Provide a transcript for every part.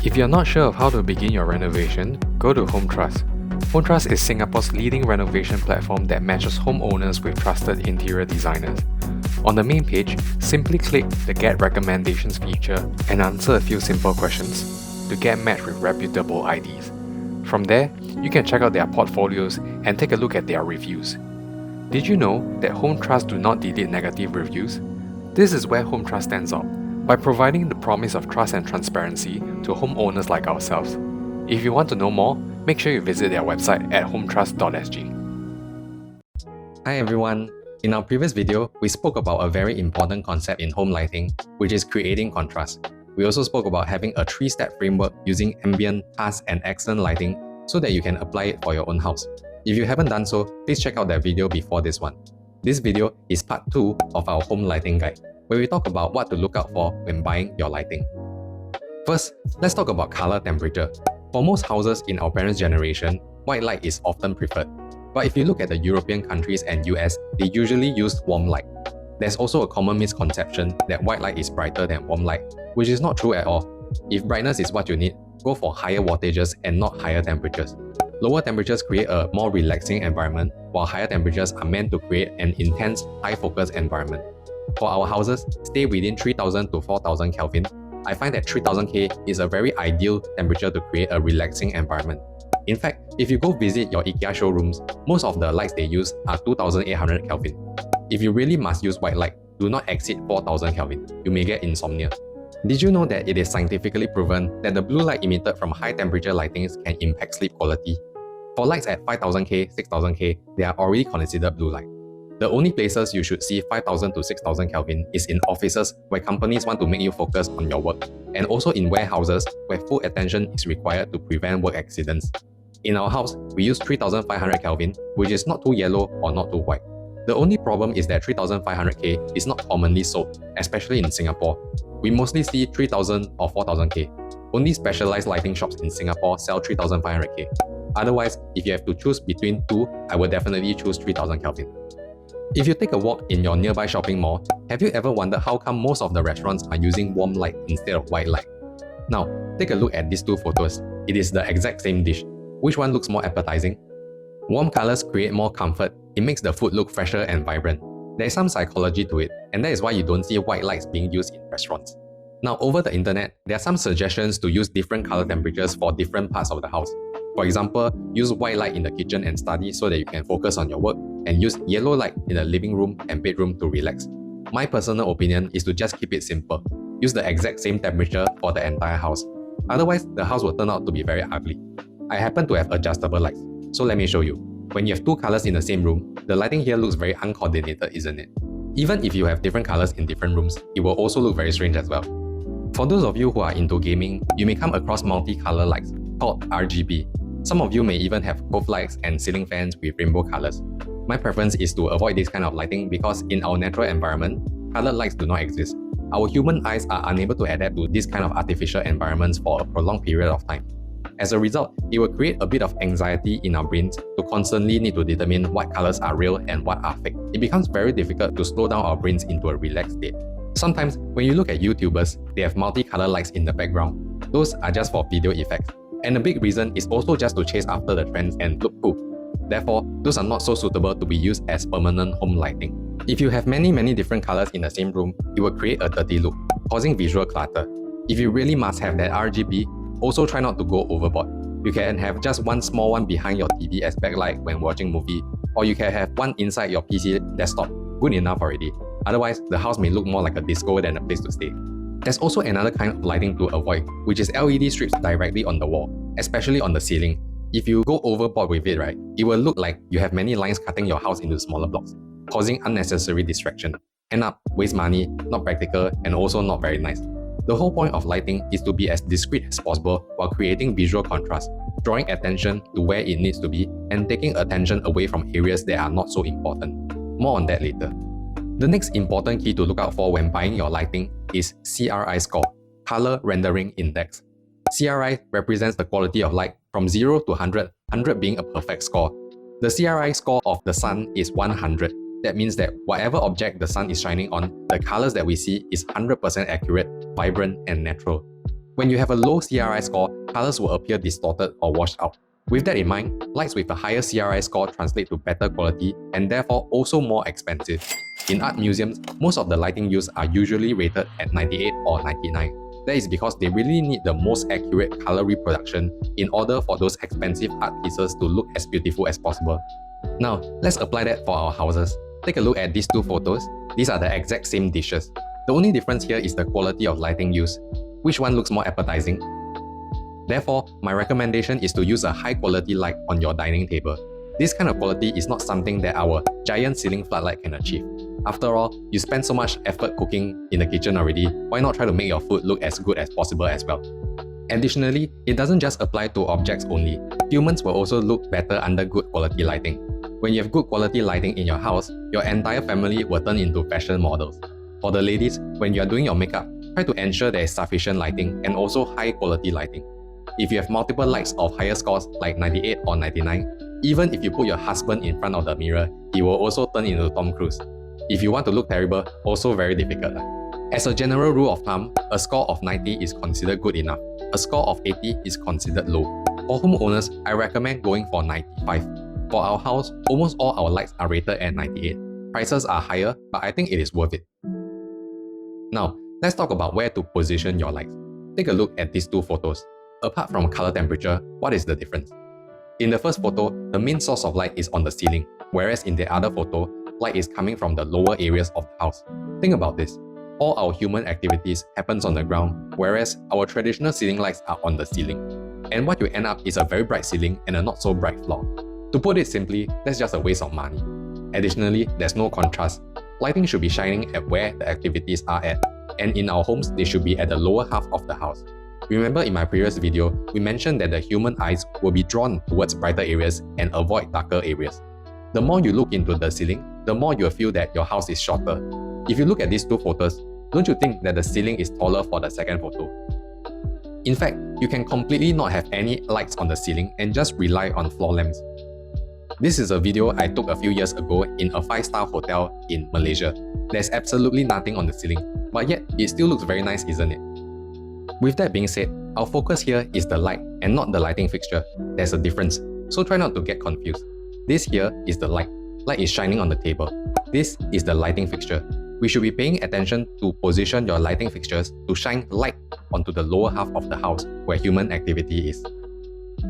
If you're not sure of how to begin your renovation, go to Home Trust. Home Trust is Singapore's leading renovation platform that matches homeowners with trusted interior designers. On the main page, simply click the Get Recommendations feature and answer a few simple questions to get matched with reputable IDs. From there, you can check out their portfolios and take a look at their reviews. Did you know that Home Trust do not delete negative reviews? This is where Home Trust stands out, by providing the promise of trust and transparency to homeowners like ourselves. If you want to know more, make sure you visit their website at hometrust.sg. Hi everyone! In our previous video, we spoke about a very important concept in home lighting, which is creating contrast. We also spoke about having a 3-step framework using ambient, task, and accent lighting so that you can apply it for your own house. If you haven't done so, please check out that video before this one. This video is part 2 of our home lighting guide, where we talk about what to look out for when buying your lighting. First, let's talk about color temperature. For most houses in our parents' generation, white light is often preferred. But if you look at the European countries and US, they usually use warm light. There's also a common misconception that white light is brighter than warm light, which is not true at all. If brightness is what you need, go for higher wattages and not higher temperatures. Lower temperatures create a more relaxing environment, while higher temperatures are meant to create an intense, high-focus environment. For our houses, stay within 3000 to 4000 Kelvin. I find that 3000K is a very ideal temperature to create a relaxing environment. In fact, if you go visit your IKEA showrooms, most of the lights they use are 2800 Kelvin. If you really must use white light, do not exceed 4000 Kelvin. You may get insomnia. Did you know that it is scientifically proven that the blue light emitted from high temperature lightings can impact sleep quality? For lights at 5000K, 6000K, they are already considered blue light. The only places you should see 5000 to 6000 Kelvin is in offices where companies want to make you focus on your work, and also in warehouses where full attention is required to prevent work accidents. In our house, we use 3500 Kelvin, which is not too yellow or not too white. The only problem is that 3500K is not commonly sold, especially in Singapore. We mostly see 3000 or 4000K. Only specialized lighting shops in Singapore sell 3500K. Otherwise, if you have to choose between two, I would definitely choose 3000 Kelvin. If you take a walk in your nearby shopping mall, have you ever wondered how come most of the restaurants are using warm light instead of white light? Now, take a look at these two photos. It is the exact same dish. Which one looks more appetizing? Warm colors create more comfort. It makes the food look fresher and vibrant. There is some psychology to it, and that is why you don't see white lights being used in restaurants. Now, over the internet, there are some suggestions to use different color temperatures for different parts of the house. For example, use white light in the kitchen and study so that you can focus on your work, and use yellow light in the living room and bedroom to relax. My personal opinion is to just keep it simple. Use the exact same temperature for the entire house. Otherwise, the house will turn out to be very ugly. I happen to have adjustable lights, so let me show you. When you have two colors in the same room, the lighting here looks very uncoordinated, isn't it? Even if you have different colors in different rooms, it will also look very strange as well. For those of you who are into gaming, you may come across multi-color lights called RGB. Some of you may even have cove lights and ceiling fans with rainbow colors. My preference is to avoid this kind of lighting because in our natural environment, colored lights do not exist. Our human eyes are unable to adapt to this kind of artificial environments for a prolonged period of time. As a result, it will create a bit of anxiety in our brains to constantly need to determine what colors are real and what are fake. It becomes very difficult to slow down our brains into a relaxed state. Sometimes, when you look at YouTubers, they have multi-color lights in the background. Those are just for video effects. And a big reason is also just to chase after the trends and look cool. Therefore, those are not so suitable to be used as permanent home lighting. If you have many different colors in the same room, it will create a dirty look, causing visual clutter. If you really must have that RGB, also try not to go overboard. You can have just one small one behind your TV as backlight when watching movie, or you can have one inside your PC desktop. Good enough already. Otherwise, the house may look more like a disco than a place to stay. There's also another kind of lighting to avoid, which is LED strips directly on the wall, especially on the ceiling. If you go overboard with it, right, it will look like you have many lines cutting your house into smaller blocks, causing unnecessary distraction. End up, waste money, not practical, and also not very nice. The whole point of lighting is to be as discreet as possible while creating visual contrast, drawing attention to where it needs to be, and taking attention away from areas that are not so important. More on that later. The next important key to look out for when buying your lighting is CRI score, Color Rendering Index. CRI represents the quality of light from 0 to 100, 100 being a perfect score. The CRI score of the sun is 100. That means that whatever object the sun is shining on, the colors that we see is 100% accurate, vibrant, and natural. When you have a low CRI score, colors will appear distorted or washed out. With that in mind, lights with a higher CRI score translate to better quality and therefore also more expensive. In art museums, most of the lighting used are usually rated at 98 or 99. That is because they really need the most accurate color reproduction in order for those expensive art pieces to look as beautiful as possible. Now, let's apply that for our houses. Take a look at these two photos. These are the exact same dishes. The only difference here is the quality of lighting used. Which one looks more appetizing? Therefore, my recommendation is to use a high quality light on your dining table. This kind of quality is not something that our giant ceiling floodlight can achieve. After all, you spend so much effort cooking in the kitchen already, why not try to make your food look as good as possible as well? Additionally, it doesn't just apply to objects only. Humans will also look better under good quality lighting. When you have good quality lighting in your house, your entire family will turn into fashion models. For the ladies, when you are doing your makeup, try to ensure there is sufficient lighting and also high quality lighting. If you have multiple lights of higher scores like 98 or 99, even if you put your husband in front of the mirror, he will also turn into Tom Cruise. If you want to look terrible, also very difficult. As a general rule of thumb, a score of 90 is considered good enough. A score of 80 is considered low. For homeowners, I recommend going for 95. For our house, almost all our lights are rated at 98. Prices are higher, but I think it is worth it. Now, let's talk about where to position your lights. Take a look at these two photos. Apart from color temperature, what is the difference? In the first photo, the main source of light is on the ceiling, whereas in the other photo, light is coming from the lower areas of the house. Think about this. All our human activities happens on the ground, whereas our traditional ceiling lights are on the ceiling. And what you end up is a very bright ceiling and a not so bright floor. To put it simply, that's just a waste of money. Additionally, there's no contrast. Lighting should be shining at where the activities are at, and in our homes, they should be at the lower half of the house. Remember in my previous video, we mentioned that the human eyes will be drawn towards brighter areas and avoid darker areas. The more you look into the ceiling, the more you'll feel that your house is shorter. If you look at these two photos, don't you think that the ceiling is taller for the second photo? In fact, you can completely not have any lights on the ceiling and just rely on floor lamps. This is a video I took a few years ago in a 5-star hotel in Malaysia. There's absolutely nothing on the ceiling, but yet it still looks very nice, isn't it? With that being said, our focus here is the light and not the lighting fixture. There's a difference, so try not to get confused. This here is the light. Light is shining on the table. This is the lighting fixture. We should be paying attention to position your lighting fixtures to shine light onto the lower half of the house where human activity is.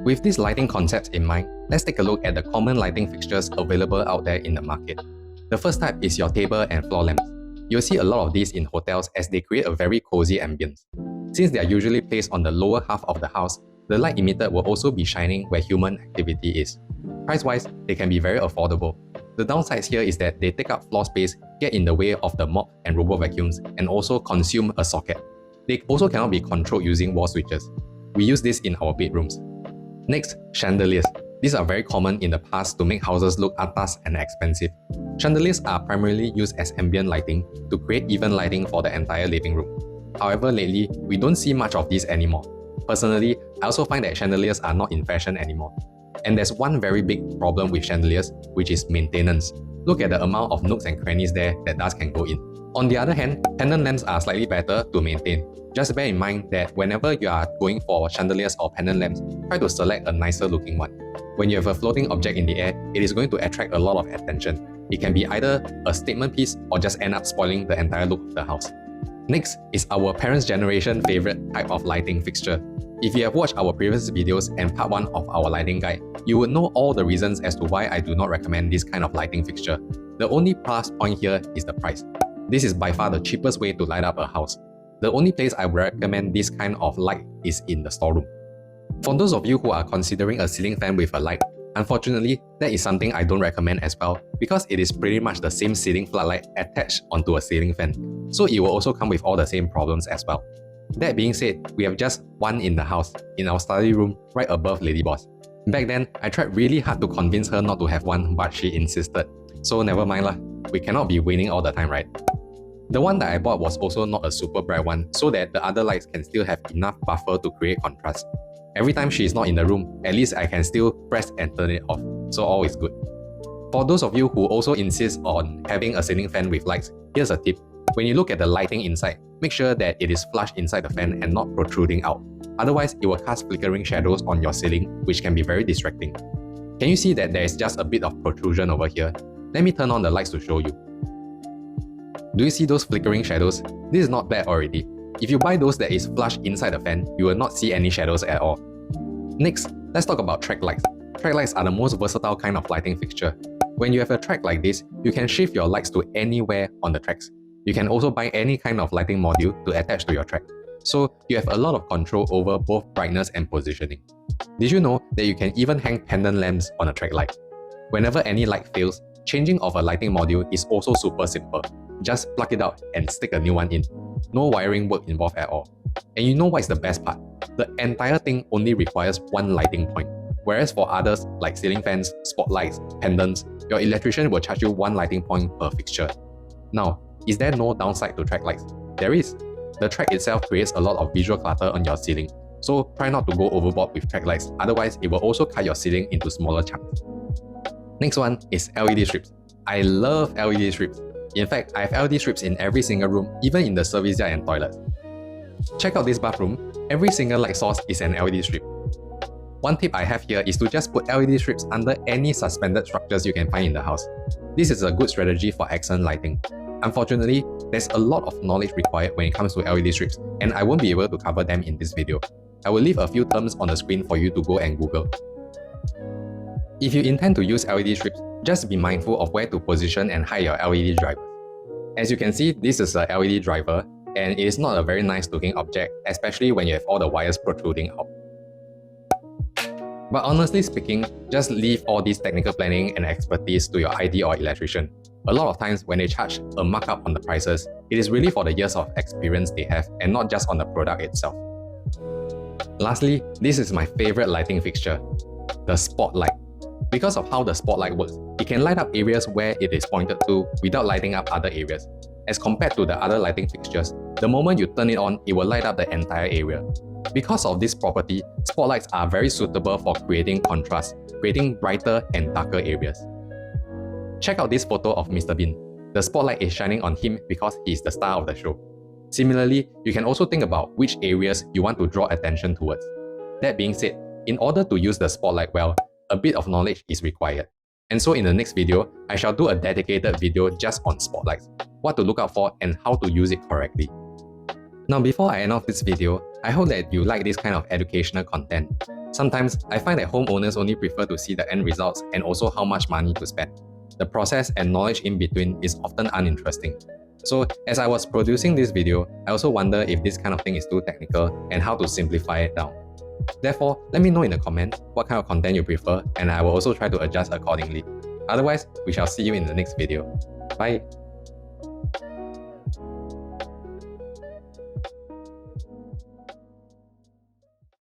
With these lighting concepts in mind, let's take a look at the common lighting fixtures available out there in the market. The first type is your table and floor lamps. You'll see a lot of these in hotels as they create a very cozy ambience. Since they are usually placed on the lower half of the house, the light emitted will also be shining where human activity is. Price-wise, they can be very affordable. The downsides here is that they take up floor space, get in the way of the mop and robo vacuums, and also consume a socket. They also cannot be controlled using wall switches. We use this in our bedrooms. Next, chandeliers. These are very common in the past to make houses look atas and expensive. Chandeliers are primarily used as ambient lighting to create even lighting for the entire living room. However, lately, we don't see much of these anymore. Personally, I also find that chandeliers are not in fashion anymore. And there's one very big problem with chandeliers, which is maintenance. Look at the amount of nooks and crannies there that dust can go in. On the other hand, pendant lamps are slightly better to maintain. Just bear in mind that whenever you are going for chandeliers or pendant lamps, try to select a nicer looking one. When you have a floating object in the air, it is going to attract a lot of attention. It can be either a statement piece or just end up spoiling the entire look of the house. Next is our parents' generation favorite type of lighting fixture. If you have watched our previous videos and part 1 of our lighting guide, you would know all the reasons as to why I do not recommend this kind of lighting fixture. The only plus point here is the price. This is by far the cheapest way to light up a house. The only place I would recommend this kind of light is in the storeroom. For those of you who are considering a ceiling fan with a light, unfortunately, that is something I don't recommend as well because it is pretty much the same ceiling floodlight attached onto a ceiling fan, so it will also come with all the same problems as well. That being said, we have just one in the house, in our study room, right above Lady Boss. Back then, I tried really hard to convince her not to have one, but she insisted. So never mind lah, we cannot be winning all the time, right? The one that I bought was also not a super bright one, so that the other lights can still have enough buffer to create contrast. Every time she is not in the room, at least I can still press and turn it off, so all is good. For those of you who also insist on having a ceiling fan with lights, here's a tip. When you look at the lighting inside, make sure that it is flush inside the fan and not protruding out. Otherwise, it will cast flickering shadows on your ceiling, which can be very distracting. Can you see that there is just a bit of protrusion over here? Let me turn on the lights to show you. Do you see those flickering shadows? This is not bad already. If you buy those that is flush inside the fan, you will not see any shadows at all. Next, let's talk about track lights. Track lights are the most versatile kind of lighting fixture. When you have a track like this, you can shift your lights to anywhere on the tracks. You can also buy any kind of lighting module to attach to your track. So you have a lot of control over both brightness and positioning. Did you know that you can even hang pendant lamps on a track light? Whenever any light fails, changing of a lighting module is also super simple. Just plug it out and stick a new one in. No wiring work involved at all. And you know what is the best part? The entire thing only requires one lighting point. Whereas for others like ceiling fans, spotlights, pendants, your electrician will charge you one lighting point per fixture. Now, is there no downside to track lights? There is. The track itself creates a lot of visual clutter on your ceiling. So try not to go overboard with track lights, otherwise it will also cut your ceiling into smaller chunks. Next one is LED strips. I love LED strips. In fact, I have LED strips in every single room, even in the service yard and toilets. Check out this bathroom. Every single light source is an LED strip. One tip I have here is to just put LED strips under any suspended structures you can find in the house. This is a good strategy for excellent lighting. Unfortunately, there's a lot of knowledge required when it comes to LED strips, and I won't be able to cover them in this video. I will leave a few terms on the screen for you to go and Google. If you intend to use LED strips, just be mindful of where to position and hide your LED driver. As you can see, this is a LED driver, and it is not a very nice looking object, especially when you have all the wires protruding out. But honestly speaking, just leave all this technical planning and expertise to your IT or electrician. A lot of times when they charge a markup on the prices, it is really for the years of experience they have and not just on the product itself. Lastly, this is my favorite lighting fixture, the spotlight. Because of how the spotlight works, it can light up areas where it is pointed to without lighting up other areas. As compared to the other lighting fixtures, the moment you turn it on, it will light up the entire area. Because of this property, spotlights are very suitable for creating contrast, creating brighter and darker areas. Check out this photo of Mr. Bean. The spotlight is shining on him because he is the star of the show. Similarly, you can also think about which areas you want to draw attention towards. That being said, in order to use the spotlight well, a bit of knowledge is required. And so in the next video, I shall do a dedicated video just on spotlights, what to look out for and how to use it correctly. Now before I end off this video, I hope that you like this kind of educational content. Sometimes, I find that homeowners only prefer to see the end results and also how much money to spend. The process and knowledge in between is often uninteresting. So as I was producing this video, I also wonder if this kind of thing is too technical and how to simplify it down. Therefore, let me know in the comments what kind of content you prefer, and I will also try to adjust accordingly. Otherwise, we shall see you in the next video. Bye!